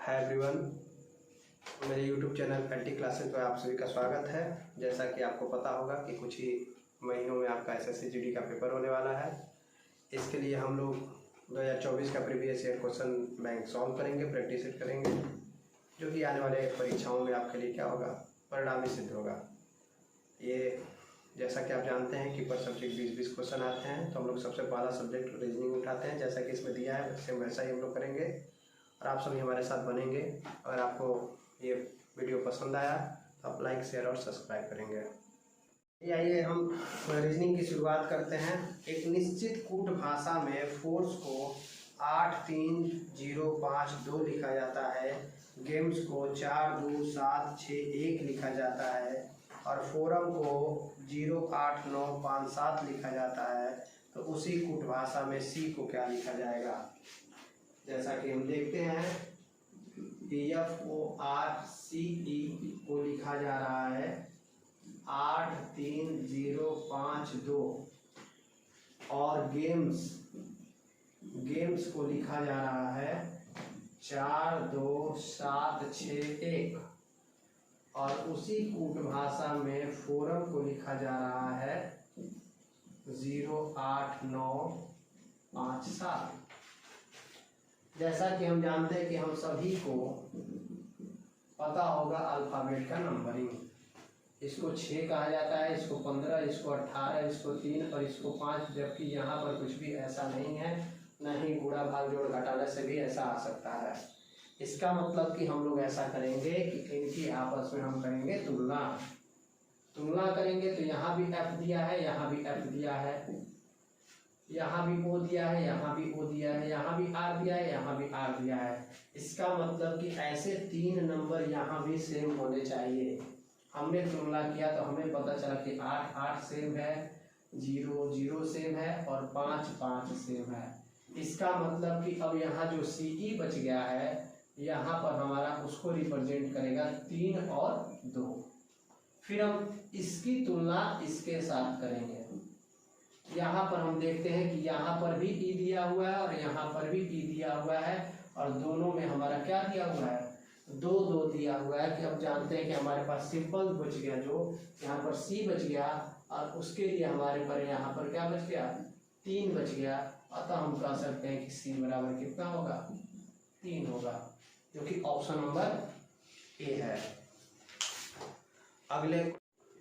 Hi everyone, मेरे YouTube channel LT classes पर आप सभी का स्वागत है। जैसा कि आपको पता होगा कि कुछ ही महीनों में आपका एसएससी जीडी का पेपर होने वाला है। इसके लिए हम लोग 2024 का previous year question bank solve करेंगे, प्रैक्टिस करेंगे, जो कि आने वाले परीक्षाओं में आपके लिए क्या होगा, परिणामी सिद्ध होगा। ये जैसा कि आप जानते हैं कि पर सब्जेक्ट 20-20 क्वेश्चन आते हैं, तो हम लोग सबसे पहला सब्जेक्ट रीजनिंग उठाते हैं। जैसा कि इसमें दिया है सेम वैसा ही हम लोग करेंगे और आप सभी हमारे साथ बनेंगे। अगर आपको ये वीडियो पसंद आया तो आप लाइक, शेयर और सब्सक्राइब करेंगे। आइए हम रीजनिंग की शुरुआत करते हैं। एक निश्चित कूट भाषा में फोर्स को 8, 3, 0, 5, 2 लिखा जाता है, गेम्स को 4, 2, 7, 6, 1 लिखा जाता है और फोरम को 0, 8, 9, 5, 7 लिखा जाता है। तो उसी कूट भाषा में सी को क्या लिखा जाएगा? जैसा कि हम देखते हैं FORCE को लिखा जा रहा है 8, 3, 0, 5, 2 और गेम्स को लिखा जा रहा है 4, 2, 7, 6, 1 और उसी कूट भाषा में फोरम को लिखा जा रहा है 0, 8, 9, 5, 7। जैसा कि हम जानते हैं कि हम सभी को पता होगा अल्फ़ाबेट का नंबरिंग। इसको 6 कहा जाता है, इसको 15, इसको 18, इसको 3 और इसको 5, जबकि यहाँ पर कुछ भी ऐसा नहीं है, न ही गुणा भाग जोड़ घटाने से भी ऐसा आ सकता है। इसका मतलब कि हम लोग ऐसा करेंगे कि इनकी आपस में हम करेंगे तुलना करेंगे। तो यहाँ भी F दिया है, यहाँ भी F दिया है, यहाँ भी O दिया है, यहाँ भी O दिया है, यहाँ भी R दिया है, यहाँ भी R दिया है। इसका मतलब कि ऐसे 3 नंबर यहाँ भी सेम होने चाहिए। हमने तुलना किया तो हमें पता चला कि 8, 8 सेम है, 0, 0 सेम है और 5, 5 सेम है। इसका मतलब कि अब यहाँ जो CE बच गया है, यहाँ पर हमारा उसको रिप्रेजेंट करेगा 3 और 2। फिर हम इसकी तुलना इसके साथ करेंगे। यहाँ पर हम देखते हैं कि यहाँ पर भी E दिया हुआ है और यहाँ पर भी E दिया हुआ है और दोनों में हमारा क्या दिया हुआ है, 2, 2 दिया हुआ है। कि अब जानते हैं कि हमारे पास सिंपल बच गया, जो यहाँ पर C बच गया और उसके लिए हमारे पर यहाँ पर क्या बच गया, 3 बच गया। अतः हम कह सकते हैं कि C बराबर कितना होगा, 3 होगा, जो कि ऑप्शन नंबर ए है।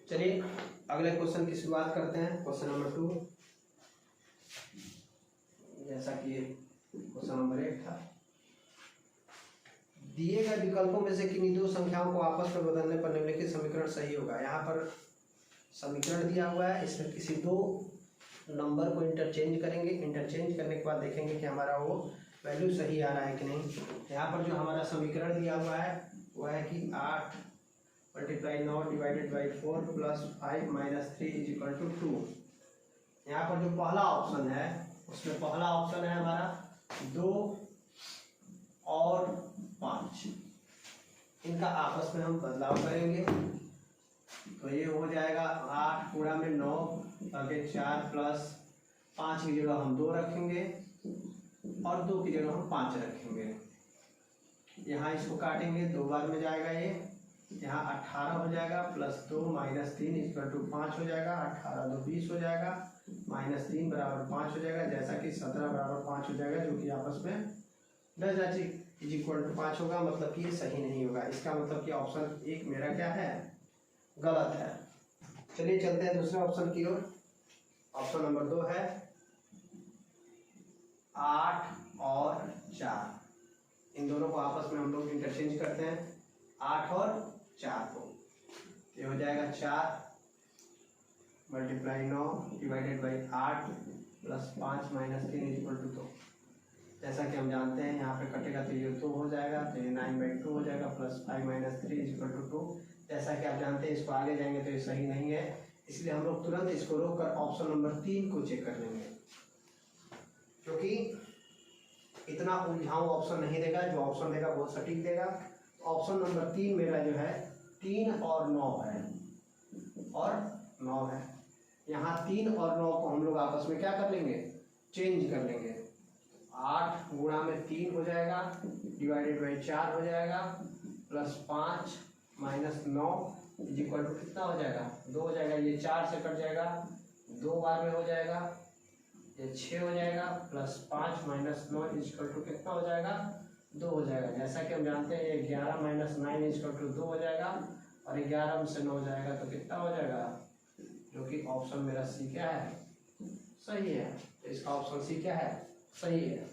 चलिए अगले क्वेश्चन की शुरुआत करते हैं। क्वेश्चन नंबर 2, जैसा कि क्वेश्चन नंबर 1 था। दिए गए विकल्पों में से किन्हीं 2 संख्याओं को आपस में बदलने पर निम्नलिखित समीकरण सही होगा। यहाँ पर समीकरण दिया हुआ है, इसमें किसी 2 नंबर को इंटरचेंज करेंगे। इंटरचेंज करने के बाद देखेंगे कि हमारा वो वैल्यू सही आ रहा है कि नहीं। यहाँ पर जो हमारा समीकरण दिया हुआ है वो है कि 8 × 9 / 4 + 5 - 3 = 2। यहाँ पर जो पहला ऑप्शन है उसमें पहला ऑप्शन है हमारा 2 और 5। इनका आपस में हम बदलाव करेंगे तो ये हो जाएगा 8 पूरा में 9 आगे 4 प्लस 5 की जगह हम 2 रखेंगे और 2 की जगह हम 5 रखेंगे। यहाँ इसको काटेंगे, 2 बार में जाएगा ये, यहाँ 18 हो जाएगा प्लस 2 - 3 = 5 हो जाएगा। 18 2 20 हो जाएगा, -3 = 5 हो जाएगा, जैसा कि 17 = 5 हो जाएगा, जो कि आपस में 10 = 5 होगा। मतलब कि ये सही नहीं होगा। इसका मतलब कि ऑप्शन 1 मेरा क्या है, गलत है। चलिए चलते हैं दूसरे ऑप्शन की ओर। ऑप्शन नंबर 2 है 8 और 4। इन दोनों को आपस में हम लोग इंटरचेंज करते हैं, 8 और 4 को। ये हो जाएगा 4 × 9 / 8 + 5 - 3 = 2। जैसा कि हम जानते हैं यहाँ पे कटेगा तो ये 2 हो जाएगा, तो ये 9/2 हो जाएगा प्लस 5 - 3 = 2। जैसा कि आप जानते हैं इसको आगे जाएंगे तो ये सही नहीं है, इसलिए हम लोग तुरंत इसको रोककर ऑप्शन नंबर 3 को चेक कर लेंगे, क्योंकि इतना उलझाऊ ऑप्शन नहीं देगा। जो ऑप्शन देगा बहुत सटीक देगा। ऑप्शन नंबर 3 मेरा जो है 3 और 9 है और 9 है। यहाँ 3 और 9 को हम लोग आपस में क्या कर लेंगे, चेंज कर लेंगे। 8 गुणा में 3 हो जाएगा, डिवाइडेड बाई 4 हो जाएगा, plus 5 minus 9 is equal to कितना हो जाएगा, 2 हो जाएगा। ये 4 से कट जाएगा, 2 बार में हो जाएगा, ये 6 हो जाएगा, plus 5 minus 9 is equal to कितना हो जाएगा, 2 हो जाएगा। जैसा कि हम जानते हैं ये 11 माइनस 9 इज इक्वल टू 2 हो जाएगा, और 11 में से 9 जाएगा तो कितना हो जाएगा, जो कि ऑप्शन मेरा सी क्या है, सही है। तो इसका ऑप्शन सी क्या है, सही है।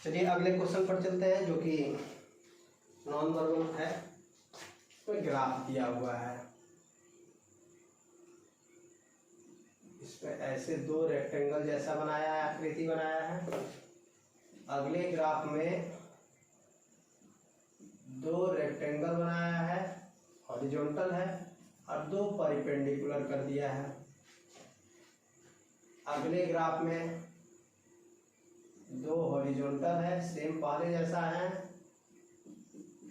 चलिए अगले क्वेश्चन पर चलते हैं, जो कि नॉन वर्बल है। कोई ग्राफ दिया हुआ है, इस पे ऐसे 2 रेक्टेंगल जैसा बनाया है, आकृति बनाया है। अगले ग्राफ में 2 रेक्टेंगल बनाया है, हॉरिजॉन्टल है, और 2 परपेंडिकुलर कर दिया है। अगले ग्राफ में 2 हॉरिजॉन्टल है, सेम पहले जैसा है,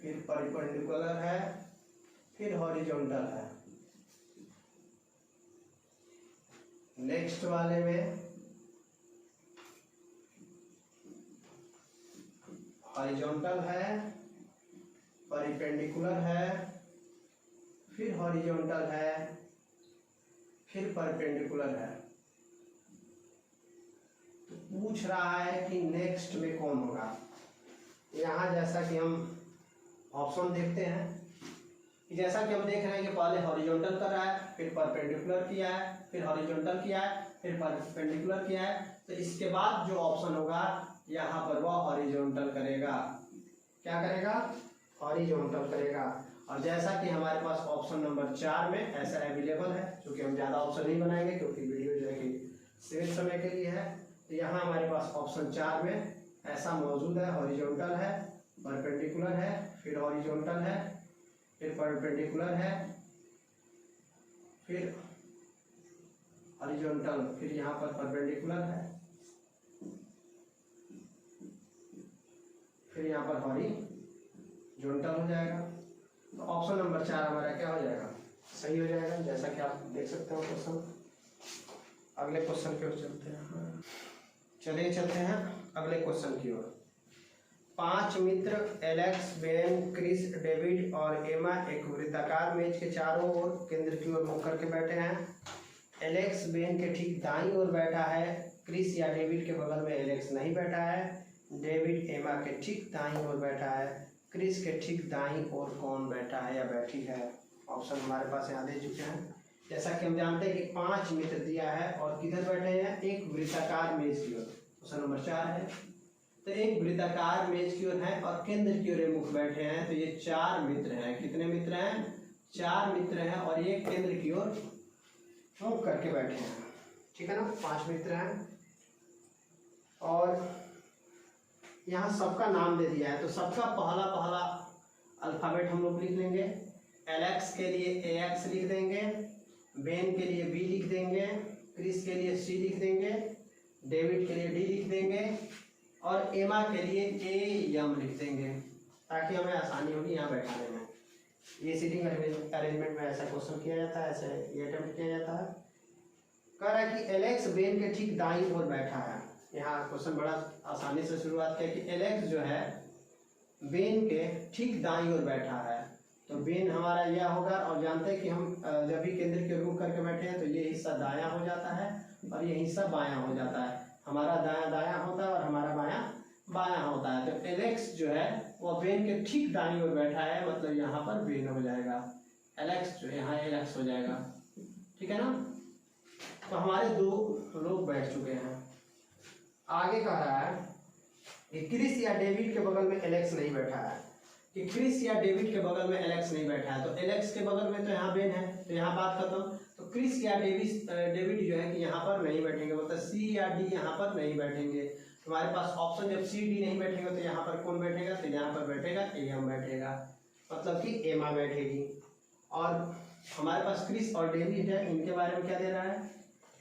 फिर परपेंडिकुलर है, फिर हॉरिजॉन्टल है। नेक्स्ट वाले में हॉरिजॉन्टल है, परपेंडिकुलर है, फिर हॉरिजॉन्टल है, फिर परपेंडिकुलर है। तो पूछ रहा है कि नेक्स्ट में कौन होगा। यहाँ जैसा कि हम ऑप्शन देखते हैं, जैसा कि हम देख रहे हैं कि पहले हॉरिजॉन्टल कर रहा है, फिर परपेंडिकुलर किया है, फिर हॉरिजॉन्टल किया है, फिर परपेंडिकुलर किया है। तो इसके बाद जो ऑप्शन होगा यहाँ पर वह हॉरिजॉन्टल करेगा। क्या करेगा, हॉरिजॉन्टल करेगा। और जैसा कि हमारे पास ऑप्शन नंबर 4 में ऐसा अवेलेबल है, क्योंकि हम ज़्यादा ऑप्शन नहीं बनाएंगे क्योंकि वीडियो जो है कि सीमित समय के लिए है। तो यहाँ हमारे पास ऑप्शन 4 में ऐसा मौजूद है, हॉरिजॉन्टल है, परपेंडिकुलर है, फिर हॉरिजॉन्टल है, फिर परपेंडिकुलर है, फिर हॉरिजॉन्टल, फिर यहाँ पर परपेंडिकुलर है, फिर यहाँ पर हॉरिजॉन्टल हो जाएगा। तो ऑप्शन नंबर 4 हमारा क्या हो जाएगा, सही हो जाएगा। जैसा कि आप देख सकते हो क्वेश्चन। अगले क्वेश्चन की ओर चलते हैं। चलिए चलते हैं अगले क्वेश्चन की ओर। 5 मित्र एलेक्स, बेन, क्रिस, डेविड और एमा एक वृत्ताकार मेज के चारों ओर केंद्र की ओर मुख करके बैठे हैं। एलेक्स बेन के ठीक दाईं ओर बैठा है, क्रिस या डेविड के बगल में एलेक्स नहीं बैठा है। डेविड एमा के ठीक दाईं ओर बैठा है, क्रिस के ठीक दाईं ओर कौन बैठा है या बैठी है। ऑप्शन हमारे पास यहाँ दे चुके हैं। जैसा कि हम जानते हैं कि 5 मित्र दिया है और किधर बैठे हैं, एक वृत्ताकार मेज की ओर। क्वेश्चन नंबर 4 है। तो एक वृत्ताकार मेज की ओर है और केंद्र की ओर मुख बैठे हैं। तो ये 4 मित्र हैं। कितने मित्र हैं, 4 मित्र हैं, और ये केंद्र की ओर मुख करके बैठे हैं। ठीक है ना, 5 मित्र हैं और यहाँ सबका नाम दे दिया है। तो सबका पहला पहला अल्फाबेट हम लोग लिख लेंगे। एलेक्स के लिए AX लिख देंगे, बेन के लिए B लिख देंगे, क्रिस के लिए C लिख देंगे, डेविड के लिए D लिख देंगे और एमा के लिए AM लिख देंगे, ताकि हमें आसानी होगी यहाँ बैठाने में। ये सीटिंग अरेंजमेंट में ऐसा क्वेश्चन किया जाता है, ऐसे ये अटेम्प्ट किया जाता है। कह रहा है कि एलेक्स बेन के ठीक दाईं ओर बैठा है। यहाँ क्वेश्चन बड़ा आसानी से शुरुआत किया कि एलेक्स जो है बेन के ठीक दाईं ओर बैठा है। तो बेन हमारा यह होगा, और जानते हैं कि हम जब भी केंद्र के रुख करके बैठे हैं तो ये हिस्सा दायां हो जाता है और ये हिस्सा बायां हो जाता है। हमारा दायां दायां होता है और हमारा बायां बायां होता है। तो एलेक्स जो है वो बेन के ठीक दाईं ओर बैठा है, मतलब यहाँ पर बेन हो जाएगा, एलेक्स जो यहाँ एलेक्स हो जाएगा। ठीक है ना। तो हमारे 2 लोग बैठ चुके हैं। आगे कह रहा है कि क्रिस या डेविड के बगल में एलेक्स नहीं बैठा है, कि क्रिस या डेविड के बगल में एलेक्स नहीं बैठा है। तो एलेक्स के बगल में तो यहाँ बेन है, तो यहाँ बात खत्म। तो क्रिस या डेविड जो है कि यहाँ पर नहीं बैठेंगे, मतलब C या D यहाँ पर नहीं बैठेंगे। हमारे पास ऑप्शन जब C D नहीं बैठेंगे तो यहाँ पर कौन बैठेगा, तो यहाँ पर बैठेगा AM बैठेगा, मतलब कि एमा बैठेगी। और हमारे पास क्रिस और डेविड है, इनके बारे में क्या दे रहा है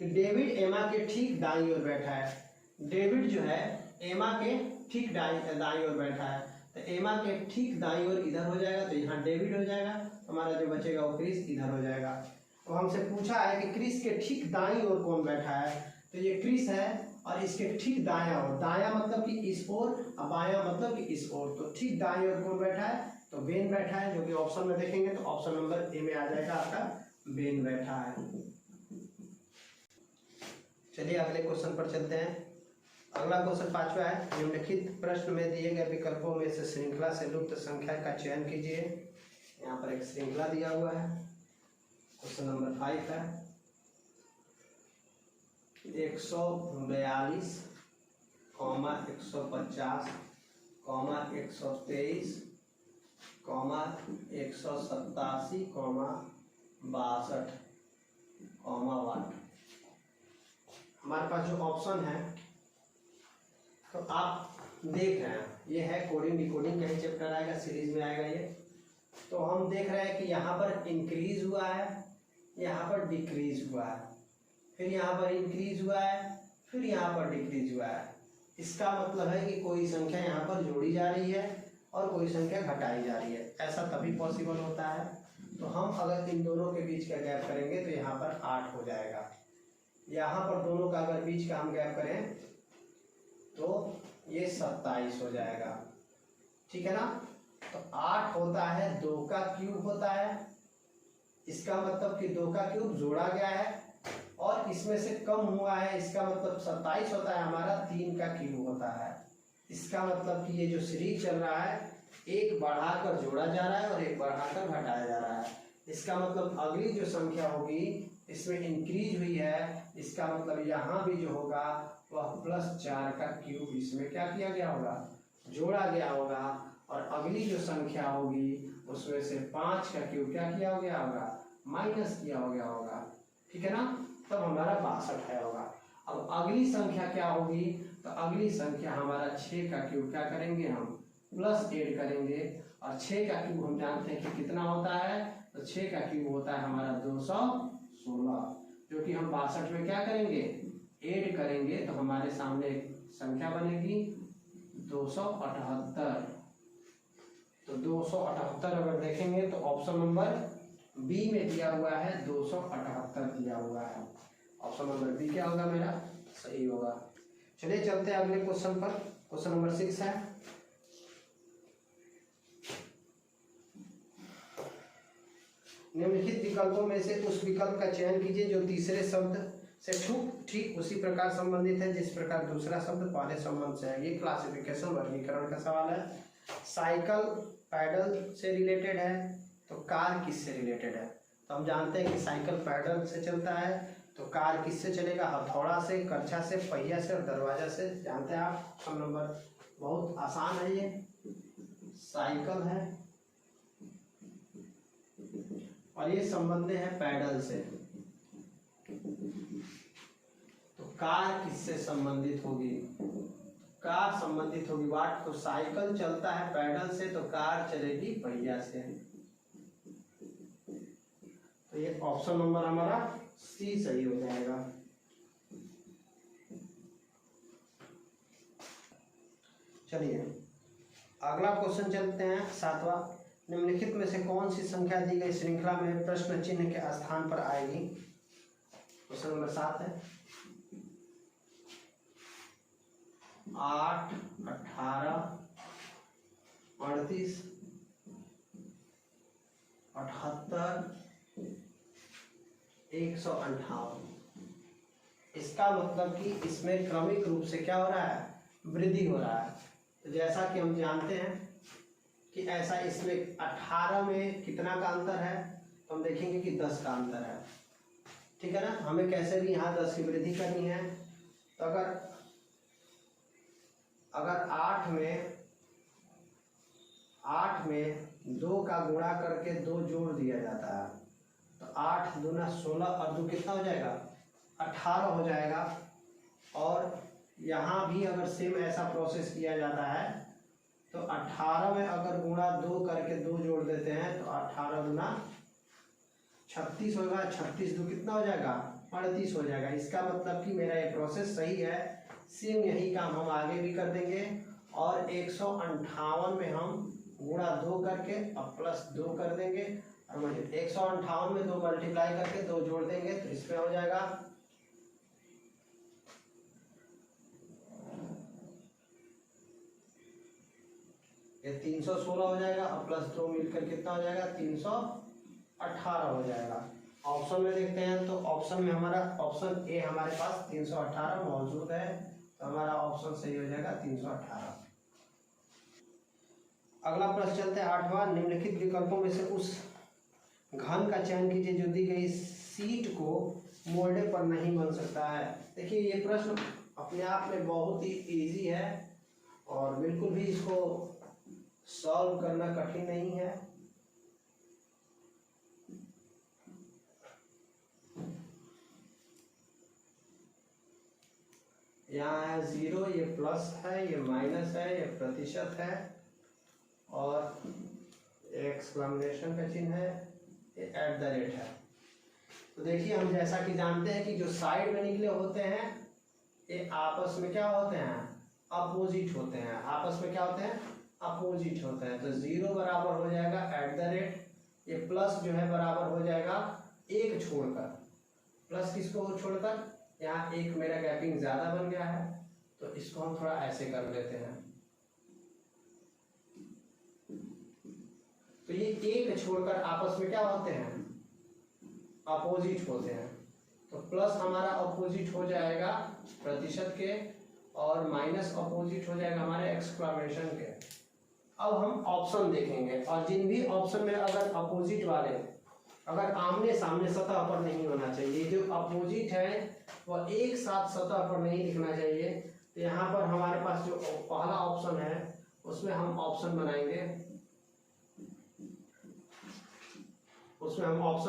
कि डेविड एमा के ठीक दाईं ओर बैठा है। डेविड जो है एमा के ठीक दाईं ओर बैठा है। तो एमा के ठीक दाईं ओर इधर हो जाएगा, तो यहाँ डेविड हो जाएगा। हमारा जो बचेगा वो क्रिस इधर हो जाएगा। तो हमसे पूछा है कि क्रिस के ठीक दाईं ओर कौन बैठा है, तो ये क्रिस है और इसके ठीक दायां ओर, दायां मतलब कि इस ओर और बायां मतलब कि इस ओर, तो ठीक दाएं ओर कौन बैठा है, तो बेन बैठा है, जो कि ऑप्शन में देखेंगे तो ऑप्शन नंबर ए में आ जाएगा आपका बेन बैठा है। चलिए अगले क्वेश्चन पर चलते हैं। अगला क्वेश्चन 5वां है, निम्नलिखित प्रश्न में दिए गए विकल्पों में से श्रृंखला से लुप्त संख्या का चयन कीजिए। यहाँ पर एक श्रृंखला दिया हुआ है, क्वेश्चन नंबर 5 है 142, 150, 123, 187, 62, वाट। हमारे पास जो ऑप्शन है तो आप देख रहे हैं, ये है कोडिंग डिकोडिंग का ही चैप्टर आएगा, सीरीज में आएगा ये। तो हम देख रहे हैं कि यहाँ पर इंक्रीज हुआ है, यहाँ पर डिक्रीज हुआ है, फिर यहाँ पर इंक्रीज हुआ है, फिर यहाँ पर डिक्रीज हुआ है। इसका मतलब है कि कोई संख्या यहाँ पर जोड़ी जा रही है और कोई संख्या घटाई जा रही है। ऐसा तभी पॉसिबल होता है। तो हम अगर इन दोनों के बीच का गैप करेंगे तो यहाँ पर 8 हो जाएगा। यहाँ पर दोनों का अगर बीच का हम गैप करें तो ये 27 हो जाएगा, ठीक है ना। तो 8 होता है 2 का क्यूब होता है, इसका मतलब कि 2 का क्यूब जोड़ा गया है, और इसमें से कम हुआ है, इसका मतलब 27 होता है हमारा 3 का क्यूब होता है। इसका मतलब कि ये जो सीरीज चल रहा है, एक बढ़ाकर जोड़ा जा रहा है और एक बढ़ाकर घटाया जा रहा है। इसका मतलब अगली जो संख्या होगी इसमें इंक्रीज हुई है, इसका मतलब यहाँ भी जो होगा वह +4 का क्यूब इसमें क्या किया गया होगा, जोड़ा गया होगा, और अगली जो संख्या होगी उसमें से 5 का क्यूब क्या किया हो गया होगा, माइनस किया हो गया होगा, ठीक है ना। तब हमारा 62 है होगा। अब अगली संख्या क्या होगी, तो अगली संख्या हमारा 6 का क्यूब क्या करेंगे, हम +8 करेंगे, और 6 का क्यूब हम जानते हैं कि कितना होता है, तो 6 का क्यूब होता है हमारा 216, जो कि हम 62 में क्या करेंगे, ऐड करेंगे, तो हमारे सामने एक संख्या बनेगी 278। तो 278 अगर देखेंगे तो ऑप्शन नंबर बी में दिया हुआ है 278 दिया हुआ है। ऑप्शन नंबर बी क्या होगा मेरा, सही होगा। चलिए चलते हैं अगले क्वेश्चन पर। क्वेश्चन नंबर 6 है, निम्नलिखित विकल्पों में से उस विकल्प का चयन कीजिए जो तीसरे शब्द से ठीक उसी प्रकार संबंधित है जिस प्रकार दूसरा शब्द पहले संबंध से है। ये क्लासिफिकेशन वर्गीकरण का सवाल है। साइकिल पैडल से रिलेटेड है, तो कार किससे रिलेटेड है, तो हम जानते हैं कि साइकिल पैडल से चलता है, तो कार किससे चलेगा, हथौड़ा से, करछा से, पहिया से और दरवाजा से। जानते हैं आप, ऑप्शन नंबर बहुत आसान है, ये साइकिल है और ये संबंध है पैडल से। तो कार किससे संबंधित होगी, कार संबंधित होगी वाट, तो साइकिल चलता है पैडल से, तो कार चलेगी पहिया से। तो ये ऑप्शन नंबर हमारा सी सही हो जाएगा। चलिए अगला क्वेश्चन चलते हैं 7वां। निम्नलिखित में से कौन सी संख्या दी गई श्रृंखला में प्रश्न चिन्ह के स्थान पर आएगी। क्वेश्चन नंबर 7 है 8, 18, 38, 78, 158। इसका मतलब कि इसमें क्रमिक रूप से क्या हो रहा है, वृद्धि हो रहा है। तो जैसा कि हम जानते हैं कि ऐसा इसमें 18 में कितना का अंतर है, तो हम देखेंगे कि 10 का अंतर है, ठीक है ना। हमें कैसे भी यहाँ 10 की वृद्धि करनी है। तो अगर 8 में 2 का गुणा करके 2 जोड़ दिया जाता है, तो 8 दूना 16 और 2 कितना हो जाएगा, 18 हो जाएगा। और यहाँ भी अगर सेम ऐसा प्रोसेस किया जाता है, तो 18 में अगर गुणा 2 करके 2 जोड़ देते हैं, तो 18 दूना 36 होगा, 36 2 कितना हो जाएगा, 38 हो जाएगा। इसका मतलब कि मेरा ये प्रोसेस सही है। सेम यही काम हम आगे भी कर देंगे, और 158 में हम गुणा 2 करके और +2 कर देंगे, और 158 में 2 मल्टीप्लाई करके 2 जोड़ देंगे, तो इसमें हो जाएगा ये 316 हो जाएगा और प्लस 2 मिलकर कितना हो जाएगा 318 हो जाएगा। ऑप्शन में देखते हैं तो ऑप्शन में हमारा ऑप्शन ए हमारे पास 318 मौजूद है, तो हमारा ऑप्शन सही हो जाएगा 318। अगला प्रश्न चलते हैं 8वां। निम्नलिखित विकल्पों में से उस घन का चयन कीजिए जो दी गई सीट को मोड़ने पर नहीं बन सकता है। देखिए ये प्रश्न अपने आप में बहुत ही इजी है और बिल्कुल भी इसको सॉल्व करना कठिन नहीं है। यहाँ है 0, ये प्लस है, ये माइनस है, ये प्रतिशत है और एक्सक्लेमेशन का चिन्ह है, ये एट द रेट है। तो देखिए हम जैसा कि जानते हैं कि जो साइड में निकले होते हैं ये आपस में क्या होते हैं अपोजिट होते हैं, आपस में क्या होते हैं अपोजिट होते हैं। तो 0 बराबर हो जाएगा एट द रेट, ये प्लस जो है बराबर हो जाएगा 1 छोड़कर, प्लस किसको छोड़कर, यहाँ 1 मेरा गैपिंग ज़्यादा बन गया है तो इसको हम थोड़ा ऐसे कर लेते हैं। तो ये 1 छोड़कर आपस में क्या होते हैं अपोजिट होते हैं। तो प्लस हमारा अपोजिट हो जाएगा प्रतिशत के और माइनस अपोजिट हो जाएगा हमारे एक्सक्लेमेशन के। अब हम ऑप्शन देखेंगे और जिन भी ऑप्शन में अगर अपोजिट वाले अगर आमने सामने सतह पर नहीं होना चाहिए, जो अपोजिट है वह एक साथ सतह पर नहीं लिखना चाहिए, तो यहाँ पर हमारे पास जो पहला ऑप्शन है उसमें हम ऑप्शन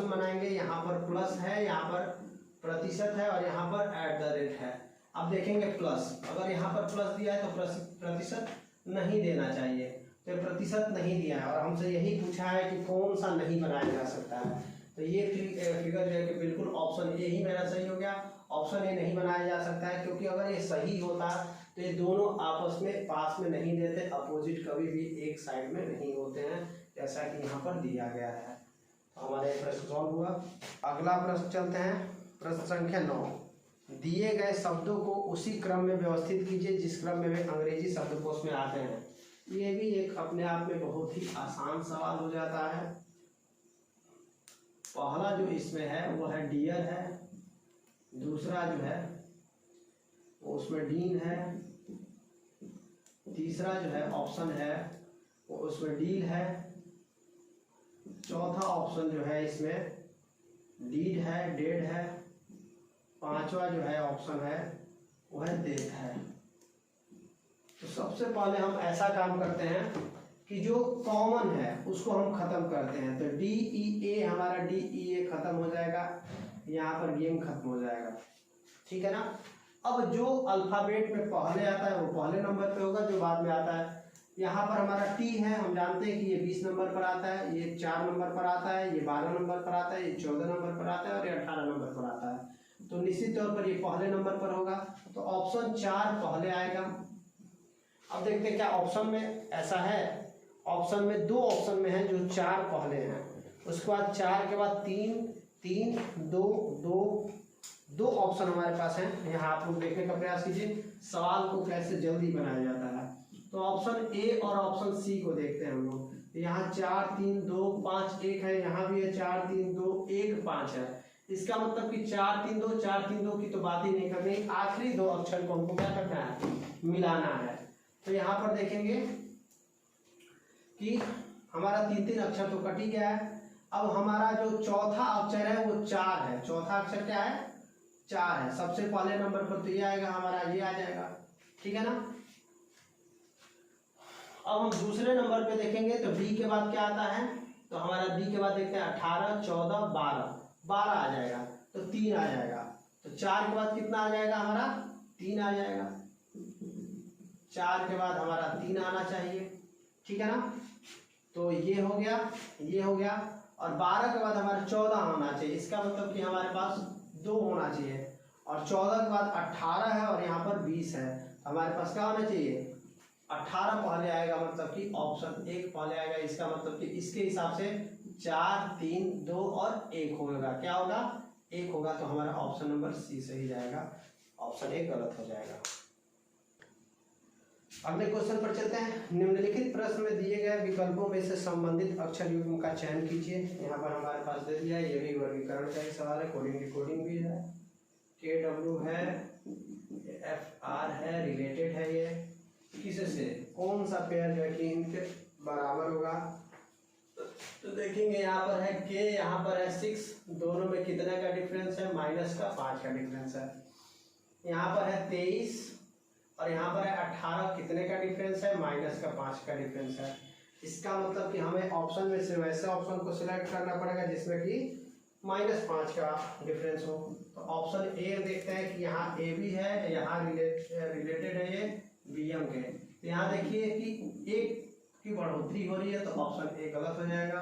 बनाएंगे, यहाँ पर प्लस है, यहाँ पर प्रतिशत है और यहाँ पर एट द रेट है। अब देखेंगे प्लस, अगर यहाँ पर प्लस दिया है तो प्रतिशत नहीं देना चाहिए, तो प्रतिशत नहीं दिया है और हमसे यही पूछा है कि कौन सा नहीं बनाया जा सकता है। तो ये फिगर जो है कि बिल्कुल ऑप्शन ए ही मेरा सही हो गया। ऑप्शन ए नहीं बनाया जा सकता है क्योंकि अगर ये सही होता तो ये दोनों आपस में पास में नहीं देते, अपोजिट कभी भी एक साइड में नहीं होते हैं जैसा कि यहाँ पर दिया गया है। तो हमारे प्रश्न सॉल्व हुआ। अगला प्रश्न चलते हैं, प्रश्न संख्या 9। दिए गए शब्दों को उसी क्रम में व्यवस्थित कीजिए जिस क्रम में वे अंग्रेजी शब्दकोश में आते हैं। ये भी एक अपने आप में बहुत ही आसान सवाल हो जाता है। पहला जो इसमें है वो है डियर है, दूसरा जो है वो उसमें डीन है, तीसरा जो है ऑप्शन है वो उसमें डील है, चौथा ऑप्शन जो है इसमें डीड है, डेड है, पांचवा जो है ऑप्शन है वो है डेथ है। तो सबसे पहले हम ऐसा काम करते हैं कि जो कॉमन है उसको हम खत्म करते हैं। तो डी ई ए हमारा डी ई ए खत्म हो जाएगा, यहाँ पर गेम खत्म हो जाएगा, ठीक है ना। अब जो अल्फाबेट में पहले आता है वो पहले नंबर पे होगा, जो बाद में आता है। यहाँ पर हमारा टी है, हम जानते हैं कि ये 20 नंबर पर आता है, ये 4 नंबर पर आता है, ये 12 नंबर पर आता है, ये 14 नंबर पर आता है और ये 18 नंबर पर आता है। तो निश्चित तौर पर ये पहले नंबर पर होगा, तो ऑप्शन 4 पहले आएगा। अब देखते हैं क्या ऑप्शन में ऐसा है। ऑप्शन में 2 ऑप्शन में है जो 4 पहले हैं, उसके बाद 4 के बाद 3 3 2 2 ऑप्शन हमारे पास हैं। यहाँ आप लोग देखने का प्रयास कीजिए सवाल को कैसे जल्दी बनाया जाता है। तो ऑप्शन ए और ऑप्शन सी को देखते हैं हम लोग। यहाँ 4 3 2 5 1 है, यहाँ भी है 4 3 2 1 5 है। इसका मतलब कि 4 3 2 4 3 2 की तो बात ही नहीं करनी, आखिरी 2 अक्षर को हमको क्या करना है, मिलाना है। तो यहाँ पर देखेंगे कि हमारा 3 अक्षर तो कट ही गया है। अब हमारा जो चौथा अक्षर है वो 4 है। चौथा अक्षर क्या है, 4 है। सबसे पहले नंबर पर तो ये आएगा, हमारा ये आ जाएगा, ठीक है ना। अब हम दूसरे नंबर पे देखेंगे तो डी के बाद क्या आता है, तो हमारा डी के बाद देखते हैं 18 14 12 आ जाएगा, तो 3 आ जाएगा। तो 4 के बाद कितना आ जाएगा, हमारा 3 आ जाएगा। 4 के बाद हमारा 3 आना चाहिए, ठीक है ना। तो ये हो गया, ये हो गया। और 12 के बाद हमारा 14 होना चाहिए, इसका मतलब कि हमारे पास 2 होना चाहिए। और 14 के बाद 18 है और यहाँ पर 20 है, तो हमारे पास क्या होना चाहिए, 18 पहले आएगा, मतलब कि ऑप्शन 1 पहले आएगा। इसका मतलब कि इसके हिसाब से 4 3 2 और 1 होगा, क्या होगा 1 होगा। तो हमारा ऑप्शन नंबर सी सही जाएगा, ऑप्शन 1 गलत हो जाएगा। अगले क्वेश्चन पर चलते हैं। निम्नलिखित प्रश्न में दिए गए विकल्पों में से संबंधित अक्षर युग्म का चयन कीजिए। यहाँ पर हमारे पास दे दिया है, ये भी वर्गीकरण का ही सवाल है, कोडिंग डिकोडिंग भी है, KW है, FR है, रिलेटेड है, ये किससे कौन सा पेयर जो है कि इनके बराबर होगा। तो देखेंगे यहाँ पर है K, यहाँ पर है 6, दोनों में कितने का डिफरेंस है, माइनस का 5 का डिफरेंस है। यहाँ पर है 23 और यहाँ पर है 18, कितने का डिफरेंस है, माइनस का 5 का डिफरेंस है। इसका मतलब कि हमें ऑप्शन में से वैसे ऑप्शन को सिलेक्ट करना पड़ेगा जिसमें कि -5 का डिफरेंस हो। तो ऑप्शन ए देखते हैं कि यहाँ ए भी है, यहाँ रिलेटेड है ये BM के। तो यहाँ देखिए कि एक की बढ़ोतरी हो रही है, तो ऑप्शन ए गलत हो जाएगा।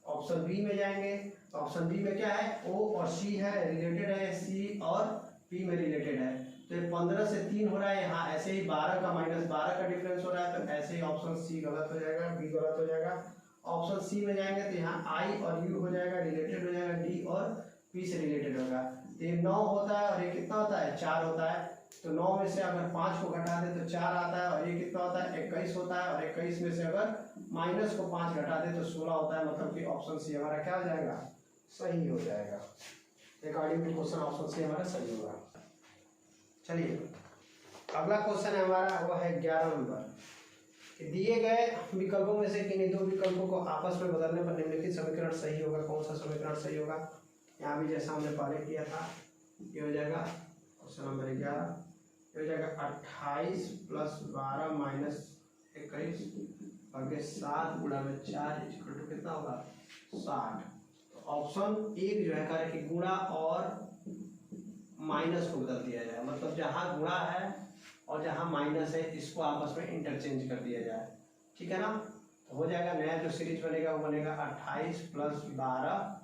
ऑप्शन बी में जाएंगे, तो ऑप्शन बी में क्या है, O और C है, रिलेटेड है, C और P में रिलेटेड है। तो ये 15 से 3 हो रहा है, यहाँ ऐसे ही 12 का -12 का डिफरेंस हो रहा है, तो ऐसे ही ऑप्शन सी गलत हो जाएगा, बी गलत हो जाएगा। ऑप्शन सी में जाएंगे तो यहाँ I और U हो जाएगा, रिलेटेड हो जाएगा, D और P से रिलेटेड होगा। तो ये 9 होता है और ये कितना होता है, 4 होता है। तो 9 में से अगर 5 को घटा दे तो 4 आता है, और ये कितना होता है, 21 होता है, और 21 में से अगर माइनस को 5 घटा दे तो 16 होता है। मतलब कि ऑप्शन सी हमारा क्या हो जाएगा, सही हो जाएगा। According to question option C हमारा सही होगा। चलिए अगला क्वेश्चन है हमारा, वो है 11 नंबर। दिए गए विकल्पों में से किन्हीं दो विकल्पों को आपस में बदलने पर निम्नलिखित समीकरण सही होगा। कौन सा समीकरण सही होगा, यहाँ भी जैसा हमने पहले किया था, ये हो जाएगा क्वेश्चन नंबर 11, ये हो जाएगा 28 + 12 - 21 भागे 7 गुणा में 4 इक्वल टू कितना होगा, 60। तो ऑप्शन एक जो है करे कि गुणा और माइनस को बदल दिया जाए, मतलब जहाँ गुणा है और जहाँ माइनस है इसको आपस में इंटरचेंज कर दिया जाए, ठीक है ना। तो हो जाएगा नया जो सीरीज बनेगा वो बनेगा 28 + 12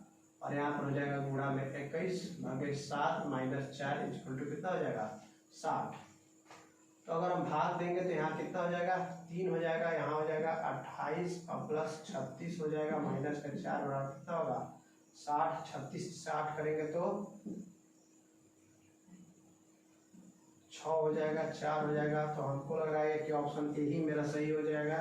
और यहाँ पर हो जाएगा गुणा में 21 भागे 7 - 4 इक्वल टू कितना हो जाएगा, 60। तो अगर हम भाग देंगे तो यहाँ कितना हो जाएगा, 3 हो जाएगा, यहाँ हो जाएगा 28 और प्लस 36 हो जाएगा, माइनस का 4 बराबर कितना होगा, 60। 36 60 करेंगे तो 6 हो जाएगा, 4 हो जाएगा। तो हमको लग रहा है कि ऑप्शन ए ही मेरा सही हो जाएगा।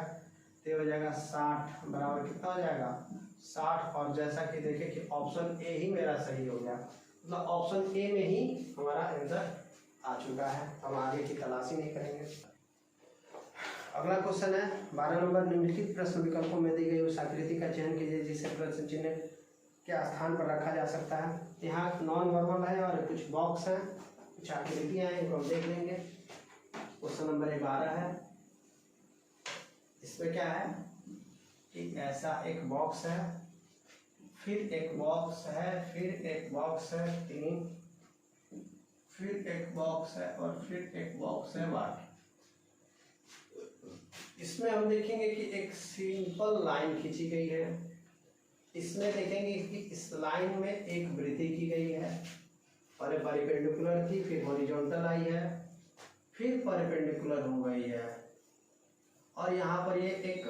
तो हो जाएगा 60 बराबर कितना हो जाएगा, 60। और जैसा कि देखें कि ऑप्शन ए ही मेरा सही हो गया, मतलब ऑप्शन ए में ही हमारा आंसर आ चुका है। हम आगे की तलाशी नहीं करेंगे। अगला क्वेश्चन है 12 नंबर। निम्नलिखित प्रश्न विकल्पों में दी गई उस आकृति का चयन कीजिए जिसे प्रश्न चिन्ह के स्थान पर रखा जा सकता है। यहाँ नॉन वर्बल है और कुछ बॉक्स हैं, कुछ आकृतियाँ हैं, इनको हम देख लेंगे। क्वेश्चन नंबर 12 है, इसमें क्या है कि ऐसा एक बॉक्स है, फिर एक बॉक्स है, फिर एक बॉक्स है 3, फिर एक बॉक्स है और फिर एक बॉक्स है 8। इसमें हम देखेंगे कि एक सिंपल लाइन खींची गई है। इसमें देखेंगे कि इस लाइन में एक वृद्धि की गई है, पहले परपेंडिकुलर थी, फिर हॉरिजॉन्टल आई है, फिर परपेंडिकुलर हो गई है, और यहाँ पर ये एक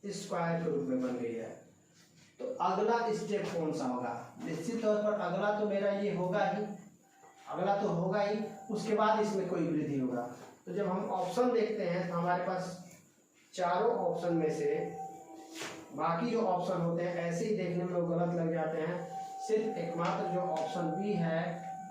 स्क्वायर के रूप में बन गई है। तो अगला स्टेप कौन सा होगा, निश्चित तौर पर अगला तो मेरा ये होगा ही, अगला तो होगा ही, उसके बाद इसमें कोई वृद्धि होगा। तो जब हम ऑप्शन देखते हैं तो हमारे पास चारों ऑप्शन में से बाकी जो ऑप्शन होते हैं ऐसे ही देखने में वो गलत लग जाते हैं। सिर्फ एकमात्र जो ऑप्शन बी है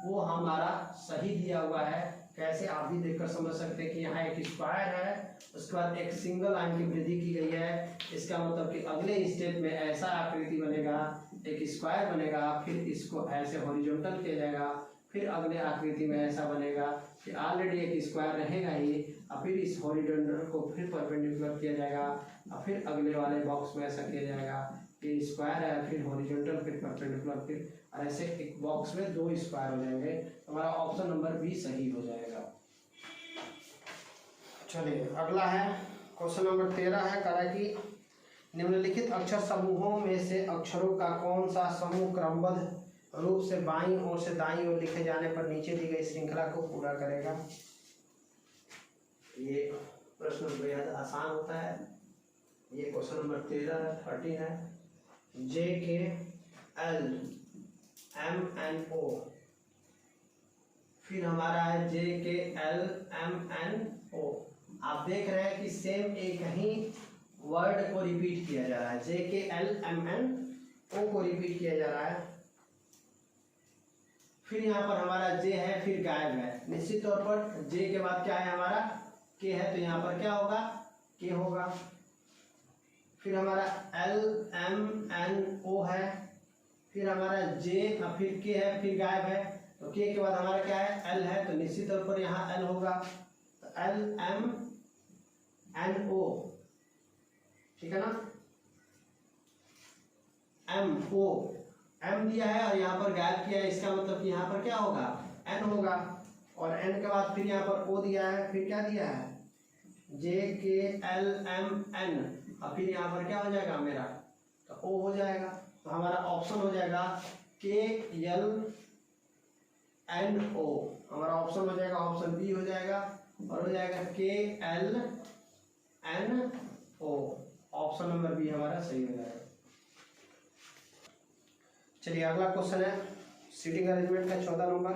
वो हमारा सही दिया हुआ है। कैसे, आप भी देखकर समझ सकते हैं कि यहाँ एक स्क्वायर है, उसके बाद एक सिंगल लाइन की वृद्धि की गई है। इसका मतलब कि अगले स्टेप में ऐसा आकृति बनेगा, एक स्क्वायर बनेगा, फिर इसको ऐसे हॉरिजॉन्टल किया जाएगा, फिर अगले आकृति में ऐसा बनेगा कि ऑलरेडी एक स्क्वायर रहेगा ही, और फिर इस हॉरिजॉन्टल को फिर परपेंडिकुलर किया जाएगा, और फिर अगले वाले बॉक्स में ऐसा किया जाएगा कि स्क्वायर है, फिर हॉरिजॉन्टल, फिर परपेंडिकुलर, फिर और ऐसे एक बॉक्स में 2 स्क्वायर हो जाएंगे। हमारा ऑप्शन नंबर बी सही हो जाएगा। चलिए अगला है क्वेश्चन नंबर 13 है, कहा कि निम्नलिखित अक्षर समूहों में से अक्षरों का कौन सा समूह क्रमबद्ध रूप से बाईं ओर से दाईं ओर लिखे जाने पर नीचे दी गई श्रृंखला को पूरा करेगा। ये प्रश्न बेहद आसान होता है। ये क्वेश्चन नंबर 13 है। JKL MNO, फिर हमारा है JKL MNO, आप देख रहे हैं कि सेम एक ही वर्ड को रिपीट किया जा रहा है, JKLMNO को रिपीट किया जा रहा है। फिर यहाँ पर हमारा J है, फिर गायब है। निश्चित तौर पर J के बाद क्या है हमारा K है, तो यहाँ पर क्या होगा K होगा। फिर हमारा LMNO है, फिर हमारा J, फिर K है, फिर गायब है, तो K के बाद हमारा क्या है L है, तो निश्चित तौर पर यहाँ L होगा, तो LMNO, ठीक है ना। MO, M दिया है और यहाँ पर गायब किया है, इसका मतलब कि यहाँ पर क्या होगा N होगा। और N के बाद फिर यहाँ पर O दिया है, फिर क्या दिया है JKLMN, और फिर यहाँ पर क्या हो जाएगा मेरा, तो O हो जाएगा। तो हमारा ऑप्शन हो जाएगा KLNO, हमारा ऑप्शन हो जाएगा, ऑप्शन बी हो जाएगा, और हो जाएगा KLNO, ऑप्शन नंबर बी हमारा सही हो जाएगा। चलिए अगला क्वेश्चन है सीटिंग अरेंजमेंट का 14 नंबर।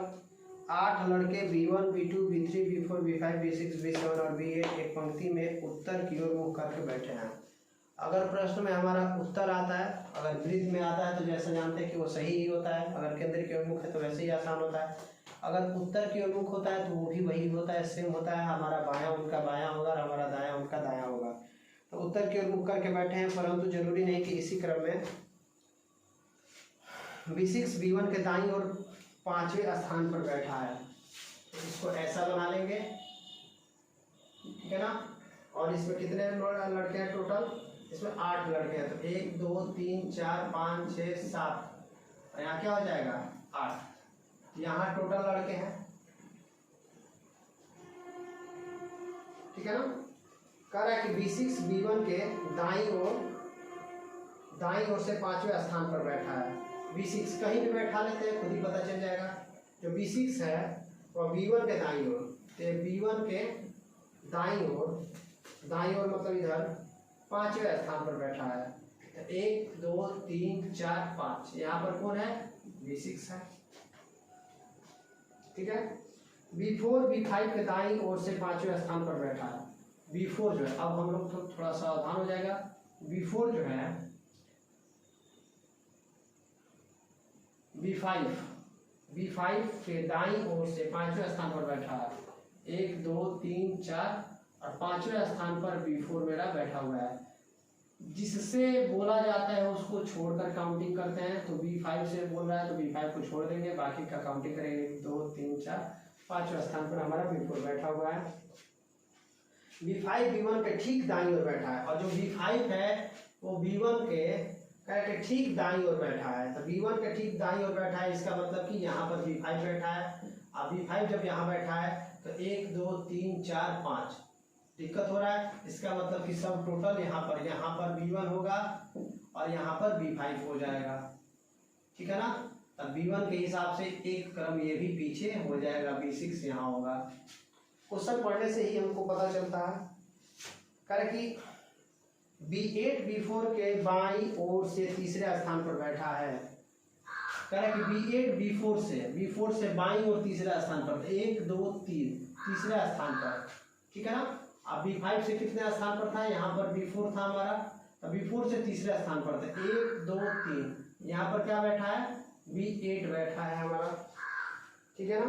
8 लड़के B1, B2, B3, B4, B5, B6, B7 और B8 एक पंक्ति में उत्तर की ओर मुख करके बैठे हैं। अगर प्रश्न में हमारा उत्तर आता है, अगर वृत्त में आता है तो जैसे जानते हैं कि वो सही ही होता है, अगर केंद्र की ओर मुख है तो वैसे ही आसान होता है। अगर उत्तर की ओर मुख होता है तो वो भी वही होता है, सेम होता है, हमारा बायां उनका बायां होगा और हमारा दायां उनका दायां होगा। तो उत्तर की ओर मुख करके बैठे हैं, परंतु जरूरी नहीं कि इसी क्रम में B6 B1 के दाईं ओर 5वें स्थान पर बैठा है, तो इसको ऐसा बना लेंगे, ठीक है ना। और इसमें कितने लड़के हैं टोटल, इसमें 8 लड़के हैं, तो 1 2 3 4 5 6 7, और यहाँ क्या हो जाएगा 8, यहाँ टोटल लड़के हैं, ठीक है ना। कह रहा है कि B6 B1 के दाईं ओर से 5वें स्थान पर बैठा है। B6 कहीं भी बैठा लेते हैं, खुद ही पता चल जाएगा। जो B6 है वह B1 के दाईं ओर, तो B1 के दाईं ओर मतलब इधर 5वें स्थान पर बैठा है। तो 1 2 3 4 5, यहाँ पर कौन है B6 है, ठीक है। B4 B5 के दाईं ओर से 5वें स्थान पर बैठा है। B4 जो है, अब हम लोग तो थोड़ा सावधान हो जाएगा। B4 जो है B5 के दाईं ओर से 5वें स्थान पर बैठा है। 1 2 3 4 और 5वें स्थान पर B4 मेरा बैठा हुआ है। जिससे बोला जाता है उसको छोड़कर काउंटिंग करते हैं, तो B5 से बोल रहा है तो B5 को छोड़ देंगे, बाकी का काउंटिंग करेंगे। 1 2 3 4, 5वें स्थान पर हमारा B4 बैठा हुआ है। B5 B1 के ठीक दाईं ओर बैठा है, और जो B5 है वो B1 के ठीक दाईं ओर बैठा है। तो B1 के ठीक दाईं ओर बैठा है, इसका मतलब कि यहाँ पर B5 बैठा है। अब B5 जब यहाँ बैठा है तो 1 2 3 4 5 दिक्कत हो रहा है, इसका मतलब कि सब टोटल यहाँ पर B1 होगा और यहाँ पर B5 हो जाएगा, ठीक है ना। तब B1 के हिसाब से एक क्रम ये भी पीछे हो जाएगा, B6 यहाँ होगा। क्वेश्चन पढ़ने से ही हमको पता चलता है। कह कि B8 B4 के बाईं ओर से तीसरे स्थान पर बैठा है। कह रहा है कि B8 B4 से बाईं ओर तीसरा स्थान पर, 1 2 3 तीसरे स्थान पर, ठीक है ना। अब B5 से कितने स्थान पर था, यहाँ पर B4 था हमारा, तो B4 से तीसरे स्थान पर था 1 2 3, यहाँ पर क्या बैठा है B8 बैठा है हमारा, ठीक है ना।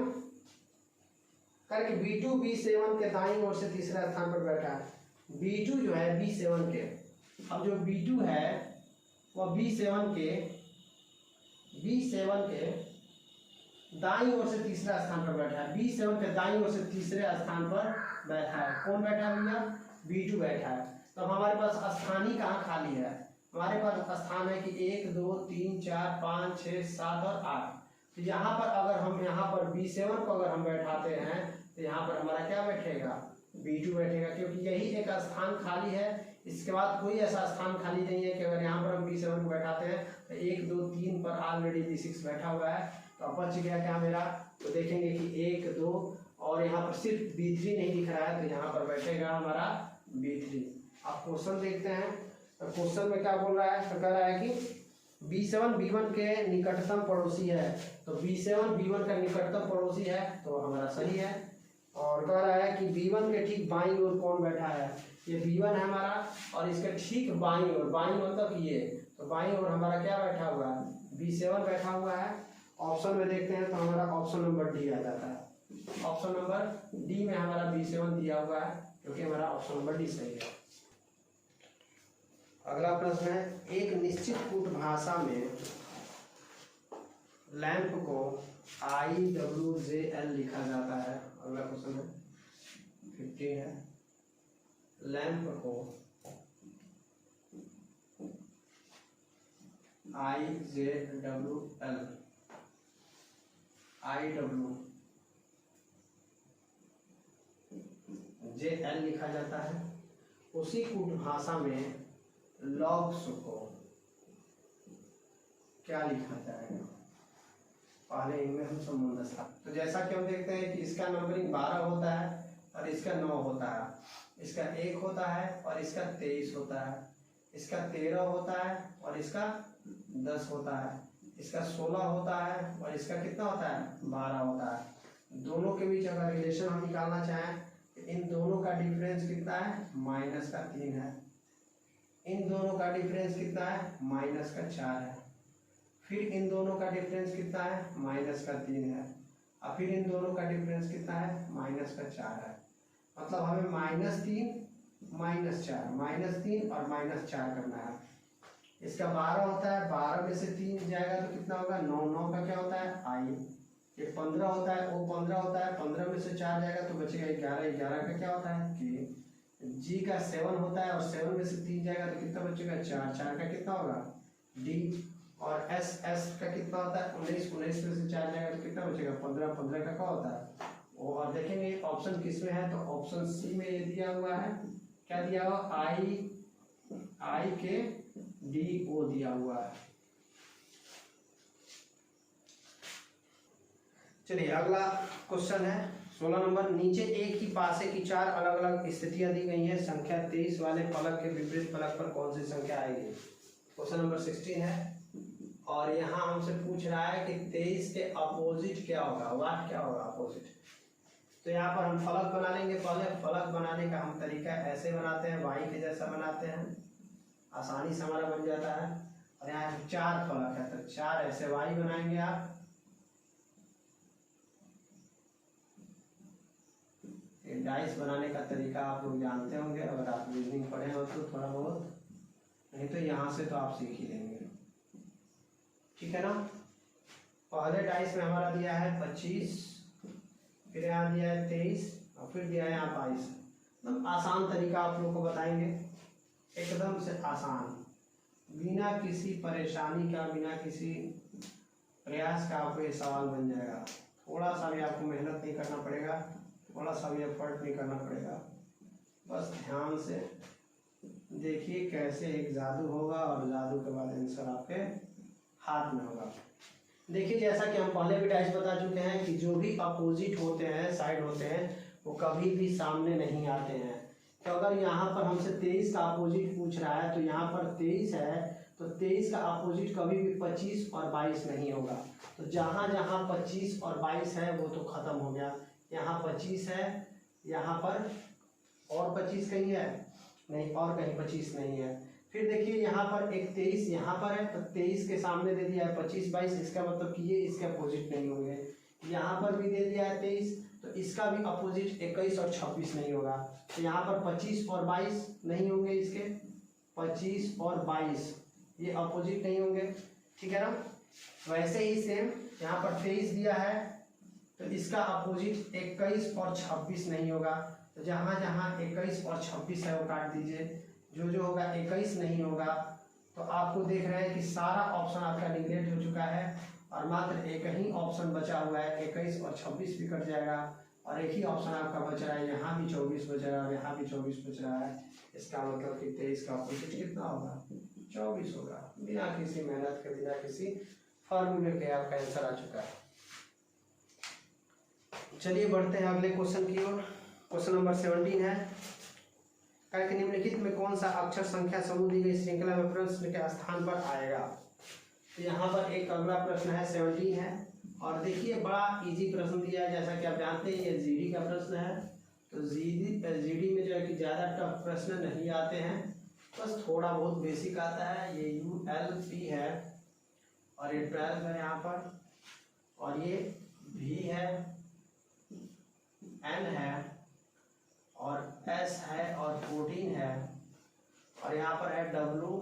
कह रहा है कि B2 B7 के दाईं ओर से तीसरा स्थान पर बैठा है। B2 जो है B7 के, अब जो B2 है वह B7 के दाईं ओर से तीसरा स्थान पर बैठा है। B7 के दाईं ओर से तीसरे स्थान पर बैठा है। कौन बैठा है भैया, B2 बैठा है। तो हमारे पास स्थान ही कहाँ खाली है, हमारे पास स्थान है कि 1 2 3 4 5 6 7 और 8। तो यहाँ पर अगर हम यहाँ पर B7 को अगर हम बैठाते हैं तो यहाँ पर हमारा क्या बैठेगा B2 बैठेगा, क्योंकि यही एक स्थान खाली है। इसके बाद कोई ऐसा स्थान खाली नहीं है कि अगर यहाँ पर हम B7 को बैठाते हैं तो 1 2 3 पर ऑलरेडी B6 बैठा हुआ है, तो बच गया क्या मेरा। तो देखेंगे कि 1 2 और यहाँ पर सिर्फ B3 नहीं दिख रहा है, तो यहाँ पर बैठेगा हमारा B3। अब क्वेश्चन देखते हैं, तो क्वेश्चन में क्या बोल रहा है, तो कह रहा है कि B7 B1 के निकटतम पड़ोसी है। तो B7 B1 का निकटतम पड़ोसी है, तो हमारा सही है। और कह रहा है कि B1 के ठीक बाईं ओर कौन बैठा है, ये B1 है हमारा, और इसके ठीक बाईं ओर, बाईं मतलब ये, तो बाईं ओर हमारा क्या बैठा हुआ है, B7 बैठा हुआ है। ऑप्शन में देखते हैं तो हमारा ऑप्शन नंबर डी आ जाता है। ऑप्शन नंबर डी में हमारा B7 दिया हुआ है, क्योंकि हमारा ऑप्शन नंबर डी सही है। अगला प्रश्न है, एक निश्चित कूट भाषा में लैंप को IWJL लिखा जाता है। अगला क्वेश्चन है 15 है, लैंप को IWJL लिखा जाता है। उसी कूट भाषा में लॉग्स को क्या लिखा जाएगा, पहले इनमें हम संबंध था। तो जैसा कि हम देखते हैं कि इसका नंबरिंग 12 होता है और इसका 9 होता है, इसका 1 होता है और इसका 23 होता है, इसका 13 होता है और इसका 10 होता है, इसका 16 होता है और इसका कितना होता है, 12 होता है। दोनों के बीच अगर रिलेशन हम निकालना चाहें तो इन दोनों का डिफरेंस कितना है, -3 है। इन दोनों का डिफरेंस कितना है, -4 है। फिर इन दोनों का डिफरेंस कितना है, -3 है। और फिर इन दोनों का डिफरेंस कितना है, -4 है। मतलब हमें -3 -4 और -4 करना है। इसका 12 होता है, 12 में से 3 जाएगा तो कितना होगा, 9, 9 का क्या होता है, I। ये 15 होता है, वो 15 होता है, 15 में से 4 जाएगा तो बचेगा 11, 11 का क्या होता है, K। G का 7 होता है और 7 में से 3 जाएगा तो कितना बचेगा, 4, 4 का कितना होगा, D। और S का कितना होता है, 19, 19 में से 4 जाएगा तो कितना बचेगा, 15, 15 का क्या होता है। और देखेंगे ऑप्शन किस में है, तो ऑप्शन सी में ये दिया हुआ है, क्या दिया हुआ, I के DO दिया हुआ है। चलिए अगला क्वेश्चन है 16 नंबर, नीचे एक ही पासे की 4 अलग अलग स्थितियां दी गई हैं, संख्या 23 वाले फलक के विपरीत फलक पर कौन सी संख्या आएगी। क्वेश्चन नंबर 16 है और यहाँ हमसे पूछ रहा है कि 23 के अपोजिट क्या होगा, वाट क्या होगा अपोजिट। तो यहाँ पर हम फलक बना लेंगे। पहले फलक बनाने का हम तरीका ऐसे बनाते हैं, वाई के जैसा बनाते हैं, आसानी से हमारा बन जाता है। और यहाँ 4 फलक है तो 4 ऐसे वाई बनाएंगे आप। डाइस बनाने का तरीका आप लोग जानते होंगे, अगर आप रीजनिंग पढ़े हो तो थोड़ा बहुत, नहीं तो यहाँ से तो आप सीख ही लेंगे, ठीक है ना। पहले डाइस में हमारा दिया है 25, फिर यहाँ दिया है 23 और फिर दिया है यहाँ 22। मतलब आसान तरीका आप लोग को बताएंगे, एकदम से आसान, बिना किसी परेशानी का, बिना किसी प्रयास का आपको ये सवाल बन जाएगा। थोड़ा सा भी आपको मेहनत नहीं करना पड़ेगा, थोड़ा सा भी एफर्ट नहीं करना पड़ेगा, बस ध्यान से देखिए कैसे एक जादू होगा और जादू के बाद आंसर आपके हाथ में होगा। देखिए जैसा कि हम पहले भी डाइस बता चुके हैं कि जो भी अपोजिट होते हैं, साइड होते हैं, वो कभी भी सामने नहीं आते हैं। तो अगर यहाँ पर हमसे 23 का अपोजिट पूछ रहा है तो यहाँ पर 23 है तो 23 का अपोजिट कभी भी 25 और 22 नहीं होगा। तो जहाँ जहाँ 25 और 22 है वो तो खत्म हो गया। यहाँ 25 है, यहाँ पर और 25 कहीं है नहीं, और कहीं 25 नहीं है। फिर देखिए यहाँ पर एक 23 यहाँ पर है तो 23 के सामने दे दिया है 25, 22, इसका मतलब कि ये इसके अपोजिट नहीं होंगे। यहाँ पर भी दे दिया है 23 तो इसका भी अपोजिट 21 और 26 नहीं होगा। तो यहाँ पर 25 और 22 नहीं होंगे, इसके 25 और 22 ये अपोजिट नहीं होंगे, ठीक है ना। वैसे ही सेम यहाँ पर 23 दिया है तो इसका अपोजिट 21 और 26 नहीं होगा। तो जहाँ जहाँ 21 और 26 है वो काट दीजिए, जो होगा 21 नहीं होगा। तो आपको देख रहे हैं कि सारा ऑप्शन आपका निगलेक्ट हो चुका है और मात्र एक ही ऑप्शन बचा हुआ है, 21 और 26 भी कट जाएगा और एक ही ऑप्शन आपका बच रहा है, यहाँ भी 24 बच रहा है और यहाँ भी 24 बच रहा है। इसका मतलब कि 23 का अपोजिट कितना होगा, 24 होगा। बिना किसी मेहनत के, बिना किसी फॉर्मूले के आपका आंसर आ चुका है। चलिए बढ़ते हैं अगले क्वेश्चन की ओर। क्वेश्चन नंबर 17 है, कि निम्नलिखित में कौन सा अक्षर संख्या समूह दी गई श्रृंखला में प्रश्न के स्थान पर आएगा। तो यहाँ पर एक अगला प्रश्न है 17 है, और देखिए बड़ा इजी प्रश्न दिया है, जैसा कि आप जानते हैं ये जीडी का प्रश्न है। तो जीडी में जो है कि ज़्यादा टफ प्रश्न नहीं आते हैं, बस थोड़ा बहुत बेसिक आता है। ये ULP है और ये 12 है यहाँ पर, और ये V है, N है और S है और 14 है, और यहाँ पर है W,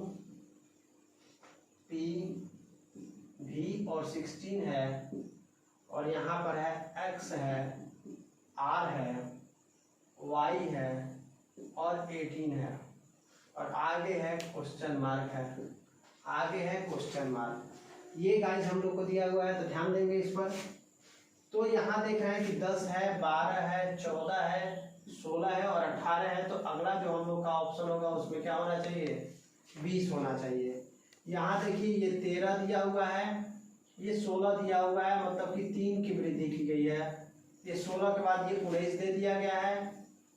P, V और 16 है, और यहाँ पर है X है, R है, Y है और 18 है, और आगे है क्वेश्चन मार्क है, आगे है क्वेश्चन मार्क। ये गाइस हम लोग को दिया हुआ है, तो ध्यान देंगे इस पर। तो यहाँ देख रहे हैं कि 10 है, 12 है, 14 है, 16 है और 18 है। तो अगला जो हम लोग का ऑप्शन होगा उसमें क्या होना चाहिए, 20 होना चाहिए। यहाँ देखिए ये 13 दिया हुआ है, ये 16 दिया हुआ है, मतलब कि 3 की वृद्धि की गई है। ये 16 के बाद ये 19 दे दिया गया है,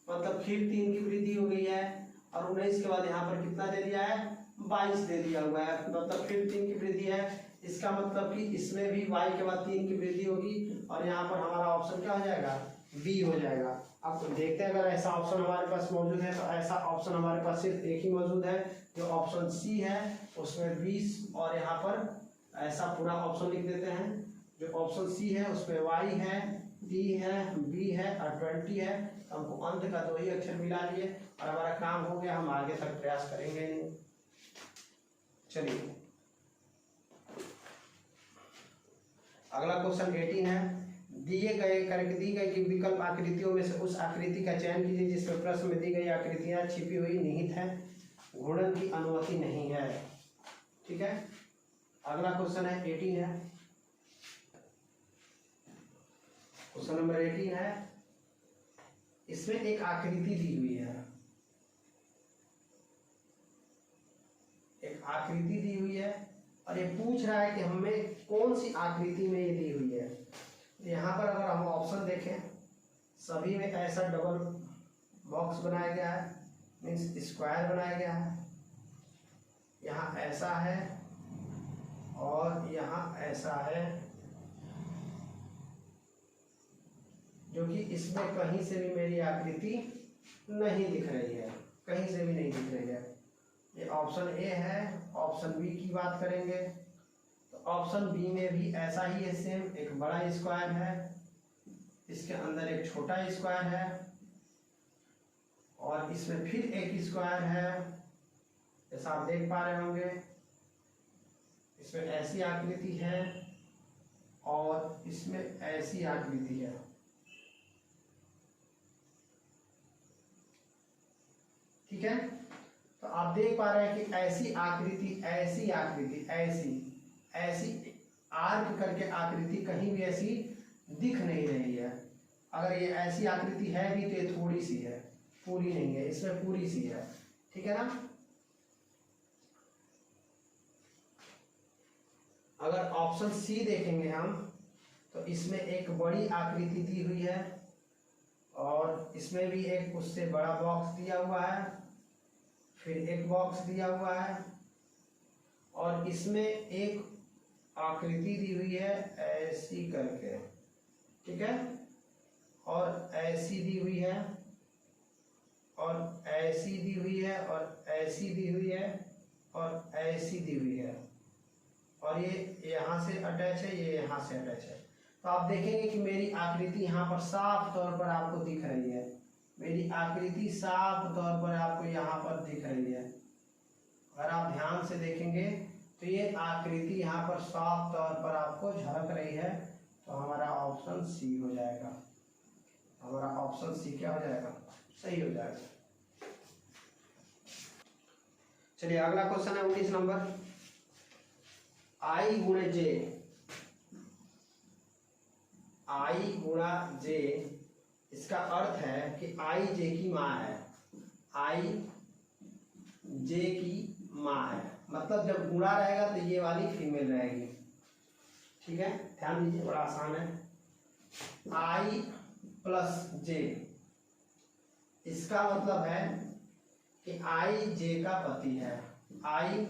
मतलब फिर 3 की वृद्धि हो गई है, और 19 के बाद यहाँ पर कितना दे दिया है, 22 दे दिया हुआ है, मतलब फिर 3 की वृद्धि है। इसका मतलब कि इसमें भी y के बाद 3 की वृद्धि होगी, और यहाँ पर हमारा ऑप्शन क्या हो जाएगा, बी हो जाएगा। अब देखते हैं, अगर ऐसा ऑप्शन हमारे पास मौजूद है, तो ऐसा ऑप्शन हमारे पास सिर्फ एक ही मौजूद है, जो ऑप्शन सी है, उसमें 20, और यहाँ पर ऐसा पूरा ऑप्शन लिख देते हैं। जो ऑप्शन सी है उसमें y है, t है, b है और 20 है। हमको अंत का 2 ही अक्षर मिला लिए और हमारा काम हो गया, हम आगे तक प्रयास करेंगे नहीं। चलिए अगला क्वेश्चन 18 है। दी गई कि विकल्प आकृतियों में से उस आकृति का चयन कीजिए जिसमें प्रश्न में दी गई आकृतियां छिपी हुई निहित है, गुणन की अनुमति नहीं है। ठीक है, अगला क्वेश्चन है 18 है, क्वेश्चन नंबर 18 है। इसमें एक आकृति दी हुई है, एक आकृति दी हुई है, और ये पूछ रहा है कि हमें कौन सी आकृति में ये दी हुई है। यहाँ पर अगर हम ऑप्शन देखें, सभी में ऐसा डबल बॉक्स बनाया गया है, मीन्स स्क्वायर बनाया गया है। यहाँ ऐसा है और यहाँ ऐसा है, जो कि इसमें कहीं से भी मेरी आकृति नहीं दिख रही है, कहीं से भी नहीं दिख रही है। ये ऑप्शन ए है। ऑप्शन बी की बात करेंगे तो ऑप्शन बी में भी ऐसा ही है, सेम। एक बड़ा स्क्वायर है, इसके अंदर एक छोटा स्क्वायर है, और इसमें फिर एक स्क्वायर है, जैसा आप देख पा रहे होंगे। इसमें ऐसी आकृति है और इसमें ऐसी आकृति है। ठीक है, तो आप देख पा रहे हैं कि ऐसी आकृति, ऐसी आकृति, ऐसी आर्क करके आकृति कहीं भी ऐसी दिख नहीं रही है। अगर ये ऐसी आकृति है भी तो ये थोड़ी सी है, पूरी नहीं है, इसमें पूरी सी है। ठीक है ना। अगर ऑप्शन सी देखेंगे हम, तो इसमें एक बड़ी आकृति दी हुई है, और इसमें भी एक उससे बड़ा बॉक्स दिया हुआ है, फिर एक बॉक्स दिया हुआ है, और इसमें एक आकृति दी हुई है ऐसी करके। ठीक है, और ऐसी दी हुई है, और ऐसी दी हुई है, और ऐसी दी हुई है, और ऐसी दी हुई है, और ये यहाँ से अटैच है, ये यहाँ से अटैच है। तो आप देखेंगे कि मेरी आकृति यहाँ पर साफ तौर पर आपको दिख रही है, मेरी आकृति साफ तौर पर आपको यहाँ पर दिख रही है। अगर आप ध्यान से देखेंगे तो ये आकृति यहाँ पर साफ तौर पर आपको झलक रही है, तो हमारा ऑप्शन सी हो जाएगा। हमारा ऑप्शन सी क्या हो जाएगा, सही हो जाएगा। चलिए अगला क्वेश्चन है 19 नंबर। आई गुणे जे, आई गुणा जे, इसका अर्थ है कि आई जे की माँ है, आई जे की माँ है, मतलब जब गुणा रहेगा तो ये वाली फीमेल रहेगी। ठीक है, ध्यान दीजिए, बड़ा आसान है। आई प्लस जे, इसका मतलब है कि आई जे का पति है, आई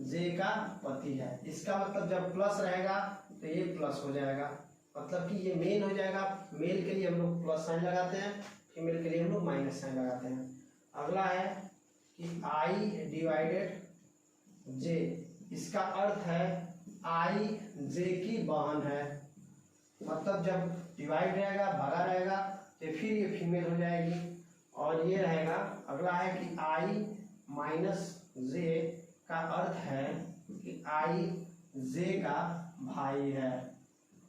जे का पति है। इसका मतलब जब प्लस रहेगा तो ये प्लस हो जाएगा, मतलब कि ये मेल हो जाएगा। मेल के लिए हम लोग प्लस साइन लगाते हैं, फीमेल के लिए हम लोग माइनस साइन लगाते हैं। अगला है कि आई डिवाइडेड जे, इसका अर्थ है आई जे की बहन है, मतलब जब डिवाइड रहेगा भागा रहेगा तो फिर ये फीमेल हो जाएगी। और ये रहेगा, अगला है कि आई माइनस जे का अर्थ है कि आई जे का भाई है,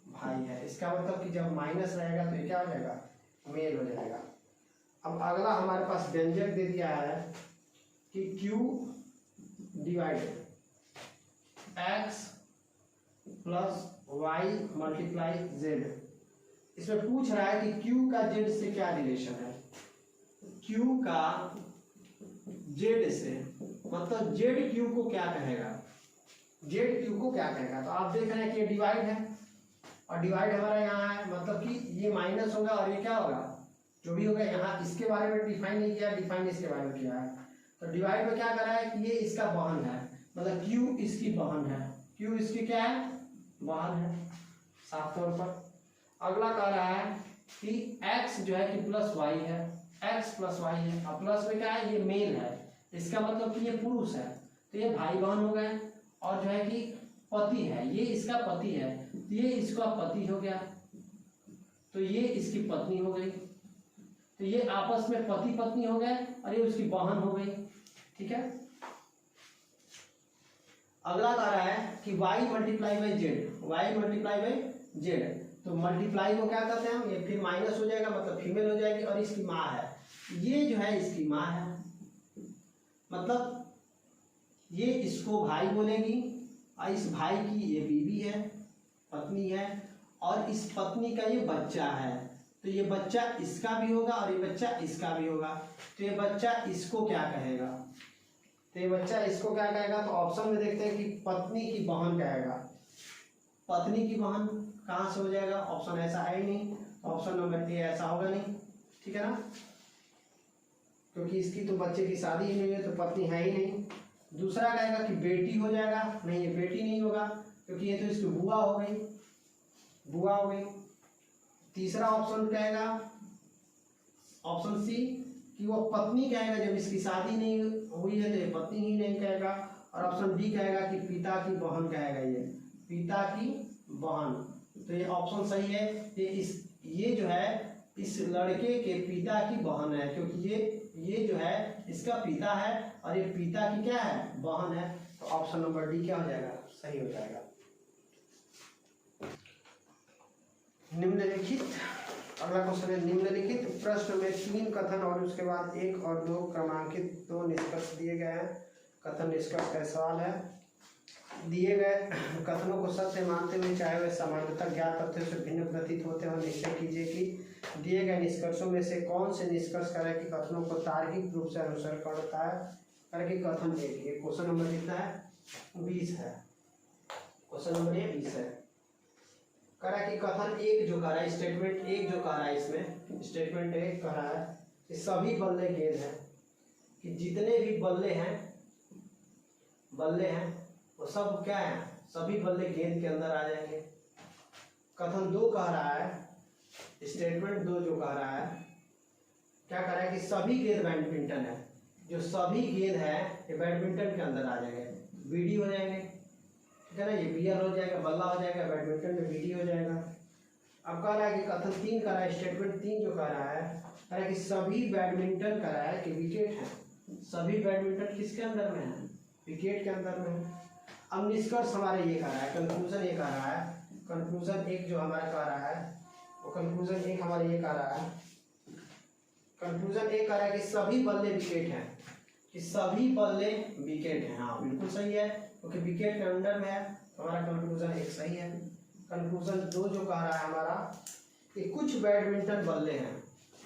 भाई है। इसका मतलब कि जब माइनस रहेगा तो ये क्या हो जाएगा, मेल हो जाएगा। अब अगला हमारे पास व्यंजक दे दिया है कि Q divided x plus y multiply z. इसमें पूछ रहा है कि Q का Z से क्या रिलेशन है। Q का Z से मतलब Z Q को क्या कहेगा, Z Q को क्या कहेगा। तो आप देख रहे हैं कि ये डिवाइड है और डिवाइड हमारा यहाँ है, मतलब कि ये माइनस होगा और ये क्या होगा, जो भी होगा। यहाँ इसके बारे में डिफाइन नहीं किया, डिफाइन इसके बारे में किया है। तो डिवाइड में क्या करा है कि ये इसका बहन है, मतलब Q इसकी बहन है, Q इसकी क्या है, बहन है साफ तौर पर। अगला कह रहा है कि x जो है कि प्लस वाई है, x प्लस वाई है। और प्लस में क्या है, ये मेल है, इसका मतलब कि ये पुरुष है, तो ये भाई बहन हो गए। और जो है कि पति है, ये इसका पति है, तो ये इसका पति हो गया, तो ये इसकी पत्नी हो गई। तो ये आपस में पति पत्नी हो गए और ये उसकी बहन हो गई, ठीक है। अगला कह रहा है कि y multiply by Z, y multiply by Z. तो मल्टीप्लाई को क्या कहते हैं हम, ये फिर माइनस हो जाएगा, मतलब फीमेल हो जाएगी। और इसकी माँ है, ये जो है इसकी माँ है, मतलब ये इसको भाई बोलेगी और इस भाई की ये बीवी है, पत्नी है। और इस पत्नी का ये बच्चा है, तो ये बच्चा इसका भी होगा और ये बच्चा इसका भी होगा। तो ये बच्चा इसको क्या कहेगा, तो ये बच्चा इसको क्या कहेगा। तो ऑप्शन में देखते हैं कि पत्नी की बहन कहेगा। पत्नी की बहन कहाँ से हो जाएगा, ऑप्शन ऐसा है ही नहीं, ऑप्शन नंबर ए ऐसा होगा नहीं, ठीक है ना, क्योंकि इसकी तो बच्चे की शादी ही नहीं है, तो पत्नी है ही नहीं। दूसरा कहेगा कि बेटी हो जाएगा, नहीं ये बेटी नहीं होगा, क्योंकि ये तो इसकी बुआ हो गई, बुआ हो गई। तीसरा ऑप्शन कहेगा, ऑप्शन सी, कि वो पत्नी कहेगा, जब इसकी शादी नहीं हुई है तो ये पत्नी ही नहीं कहेगा। और ऑप्शन डी कहेगा कि पिता की बहन कहेगा, ये पिता की बहन। तो ये ऑप्शन सही है, ये जो है इस लड़के के पिता की बहन है, क्योंकि ये जो है इसका पिता है और ये पिता की क्या है, बहन है। तो ऑप्शन नंबर डी क्या हो जाएगा, सही हो जाएगा। निम्नलिखित, अगला क्वेश्चन है, निम्नलिखित प्रश्न में 3 कथन और उसके बाद 1 और 2 क्रमांकित 2 निष्कर्ष दिए गए हैं। कथन निष्कर्ष का सवाल है। दिए गए कथनों को सत्य मानते हुए चाहे वह सामान्यतः ज्ञात तथ्यों से भिन्न प्रतीत होते हो, निश्चय कीजिए कि दिए गए निष्कर्षों में से कौन से निष्कर्ष करें कि कथनों को तार्किक रूप से अनुसरण करता है। करें कि कथन एक, ये क्वेश्चन नंबर कितना है, 20 है, क्वेश्चन नंबर 20 है। करा कि कथन एक जो कह रहा है, स्टेटमेंट एक जो कह रहा है, इसमें स्टेटमेंट एक कह रहा है कि सभी बल्ले गेंद हैं, कि जितने भी बल्ले हैं वो सब क्या है, सभी बल्ले गेंद के अंदर आ जाएंगे। कथन 2 कह रहा है, स्टेटमेंट 2 जो कह रहा है, क्या कह रहा है कि सभी गेंद बैडमिंटन है, जो सभी गेंद है ये बैडमिंटन के अंदर आ जाएंगे, बीडी हो जाएंगे, ठीक है ना। ये बियर हो जाएगा, बल्ला हो जाएगा, बैडमिंटन में बीडी हो जाएगा। अब कह रहा है कि कथन 3 कह रहा है, स्टेटमेंट 3 जो कह रहा है कि सभी बैडमिंटन कह रहा है कि विकेट है, सभी बैडमिंटन किसके अंदर में है, विकेट के अंदर में है। अब निष्कर्ष हमारे ये कह रहा है, कंक्लूजन ये कह रहा है, कंक्लूजन एक जो हमारा कह रहा है, वो कंक्लूजन एक हमारे ये कह रहा है, कंक्लूजन एक कह रहा है कि सभी बल्ले विकेट हैं, कि सभी बल्ले विकेट हैं। हाँ बिल्कुल सही है, क्योंकि विकेट के अंडर में है, तो हमारा कंक्लूजन एक सही है। कंक्लूजन 2 जो कह रहा है हमारा कि कुछ बैडमिंटन बल्ले हैं।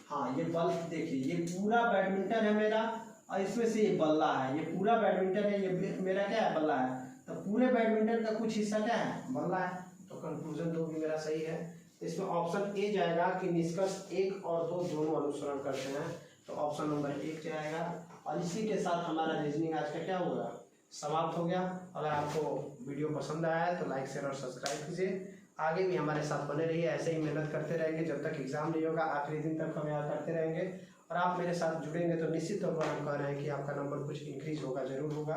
हाँ ये बल देखिए, ये पूरा बैडमिंटन है मेरा और इसमें से ये बल्ला है, ये पूरा बैडमिंटन है, ये मेरा क्या है, बल्ला है। तो पूरे बैडमिंटन का कुछ हिस्सा क्या है, बल्ला है। तो कंक्लूजन 2 भी मेरा सही है। इसमें ऑप्शन ए जाएगा कि निष्कर्ष 1 और 2 दोनों अनुसरण करते हैं, तो ऑप्शन नंबर 1 जाएगा। और इसी के साथ हमारा रीजनिंग आज का क्या होगा, समाप्त हो गया। अगर आपको वीडियो पसंद आया है तो लाइक शेयर और सब्सक्राइब कीजिए। आगे भी हमारे साथ बने रहिए, ऐसे ही मेहनत करते रहेंगे जब तक एग्ज़ाम नहीं होगा, आखिरी दिन तक हम यहाँ करते रहेंगे। और आप मेरे साथ जुड़ेंगे तो निश्चित तौर पर हम कह रहे हैं कि आपका नंबर कुछ इंक्रीज होगा, ज़रूर होगा।